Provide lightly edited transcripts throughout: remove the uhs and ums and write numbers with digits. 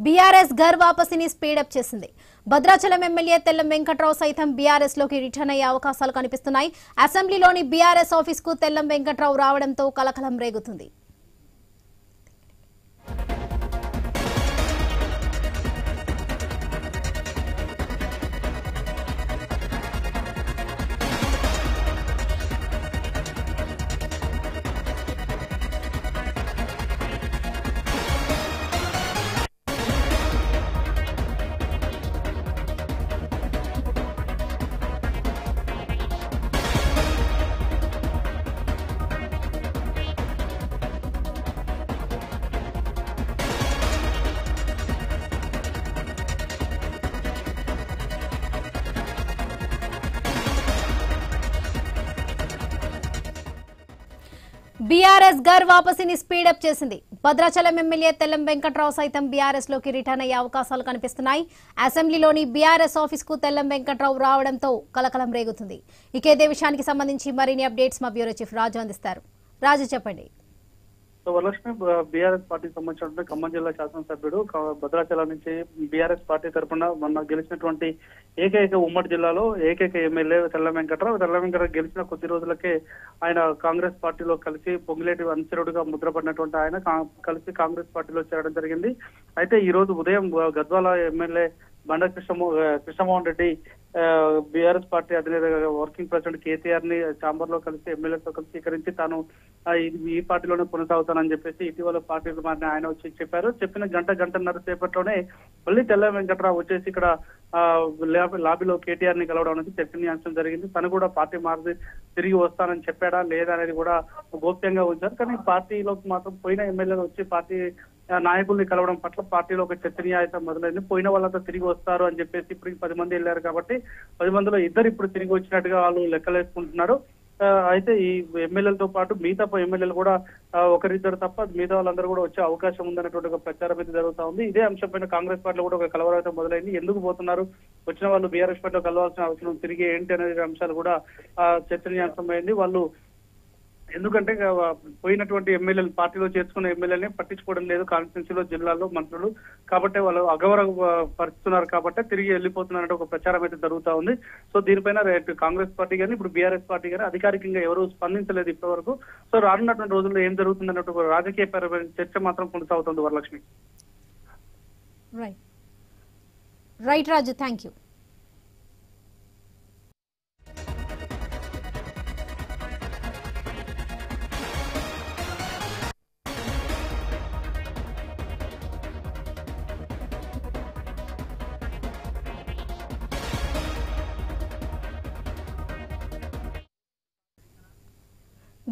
BRS ఘర్ వాపసిని speed up చేసింది. భద్రాచలం ఎమ్మెల్యే తెల్లం వెంకట్రావు సైతం బీఆర్ఎస్ లోకి రిటర్న్ అయ్యే అవకాశాలు కనిపిస్తున్నాయి. అసెంబ్లీలోని బీఆర్ఎస్ ఆఫీస్ కు తెల్లం వెంకట్రావు రావడంతో కలకలం రేగుతుంది. బీఆర్ఎస్ ఘర్ వాపసిని స్పీడప్ చేసింది. భద్రాచలం ఎమ్మెల్యే తెల్లం వెంకట్రావు సైతం బీఆర్ఎస్ లోకి రిటర్న్ అయ్యే అవకాశాలు కనిపిస్తున్నాయి. అసెంబ్లీలోని బీఆర్ఎస్ ఆఫీస్ కు తెల్లం వెంకట్రావు రావడంతో కలకలం రేగుతుంది. ఇదే విషయానికి సంబంధించి మరిన్ని అప్డేట్స్ మా బ్యూరో చీఫ్ రాజు అందిస్తారు. రాజు చెప్పండి. వరలక్ష్మి బీఆర్ఎస్ పార్టీకి సంబంధించిన ఖమ్మం జిల్లా శాసనసభ్యుడు భద్రాచలం నుంచి బీఆర్ఎస్ పార్టీ తరఫున మొన్న గెలిచినటువంటి ఏకైక ఉమ్మడి జిల్లాలో ఏకైక ఎమ్మెల్యే తెల్లం వెంకట్రావు గెలిచిన కొద్ది రోజులకే ఆయన కాంగ్రెస్ పార్టీలో కలిసి పొంగిలేటి అనుచరుడుగా ముద్రపడినటువంటి ఆయన కలిసి కాంగ్రెస్ పార్టీలో చేరడం జరిగింది. అయితే ఈ రోజు ఉదయం గద్వాల ఎమ్మెల్యే బండ కృష్ణమోహన్ రెడ్డి బీఆర్ఎస్ పార్టీ అధినేత వర్కింగ్ ప్రెసిడెంట్ కేసీఆర్ ని ఛాంబర్ లో కలిసి ఎమ్మెల్యేతో కలిసి స్వీకరించి తాను ఈ పార్టీలోనే కొనసాగుతానని చెప్పేసి ఇటీవల పార్టీలు మారిన ఆయన వచ్చి చెప్పారు. చెప్పిన గంటన్నర సేపట్లోనే మళ్ళీ తెల్లం వెంకట్రావు వచ్చేసి ఇక్కడ లాబీలో కేటీఆర్ ని కలవడం అనేది చర్చనీయాంశం జరిగింది. తను కూడా పార్టీ మారి తిరిగి వస్తానని చెప్పాడా లేదా అనేది కూడా గోప్యంగా ఉంచారు. కానీ పార్టీలోకి మాత్రం పోయిన ఎమ్మెల్యేలు వచ్చి పార్టీ నాయకుల్ని కలవడం పట్ల పార్టీలో ఒక చర్చనీయాంశం మొదలైంది. పోయిన వాళ్ళంతా తిరిగి వస్తారు అని చెప్పేసి ఇప్పుడు 10 మంది వెళ్ళారు కాబట్టి 10 మందిలో 2 ఇప్పుడు తిరిగి వచ్చినట్టుగా వాళ్ళు లెక్కలేసుకుంటున్నారు. అయితే ఈ ఎమ్మెల్యేలతో పాటు మిగతా ఎమ్మెల్యేలు కూడా 1-2 తప్ప మిగతా వాళ్ళందరూ కూడా వచ్చే అవకాశం ఉందన్నటువంటి ఒక ప్రచారం అయితే జరుగుతా ఉంది. ఇదే అంశం పైన కాంగ్రెస్ పార్టీలో కూడా ఒక కలవరం అయితే మొదలైంది. ఎందుకు పోతున్నారు, వచ్చిన వాళ్ళు బీఆర్ఎస్ పార్టీలో కలవాల్సిన అవసరం తిరిగి ఏంటి అనే అంశాలు కూడా చర్చనీయాంశమైంది. వాళ్ళు ఎందుకంటే పోయినటువంటి ఎమ్మెల్యేలు పార్టీలో చేర్చుకున్న ఎమ్మెల్యేని పట్టించుకోవడం లేదు కాన్స్టిట్యూన్సీలో జిల్లాలో మంత్రులు, కాబట్టి వాళ్ళు అగౌరవపరుస్తున్నారు కాబట్టి తిరిగి వెళ్ళిపోతున్నారంటే ఒక ప్రచారం అయితే జరుగుతా ఉంది. సో దీనిపైన కాంగ్రెస్ పార్టీ కానీ ఇప్పుడు బీఆర్ఎస్ పార్టీ కానీ అధికారికంగా ఎవరు స్పందించలేదు ఇప్పటి వరకు. సో రానున్నటువంటి రోజుల్లో ఏం జరుగుతుందన్నట్టు రాజకీయ చర్చ మాత్రం కొనసాగుతుంది. Varalakshmi. Right Raju, thank you.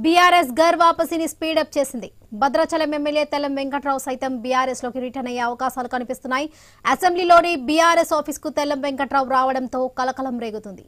BRS ఘర్ వాపసిని స్పీడప్ చేసింది. భద్రాచలం ఎమ్మెల్యే తెల్లం వెంకట్రావు సైతం బీఆర్ఎస్ లోకి రిటర్న్ అయ్యే అవకాశాలు కనిపిస్తున్నాయి. అసెంబ్లీలోని బీఆర్ఎస్ ఆఫీస్ కు తెల్లం వెంకట్రావు రావడంతో కలకలం రేగుతుంది.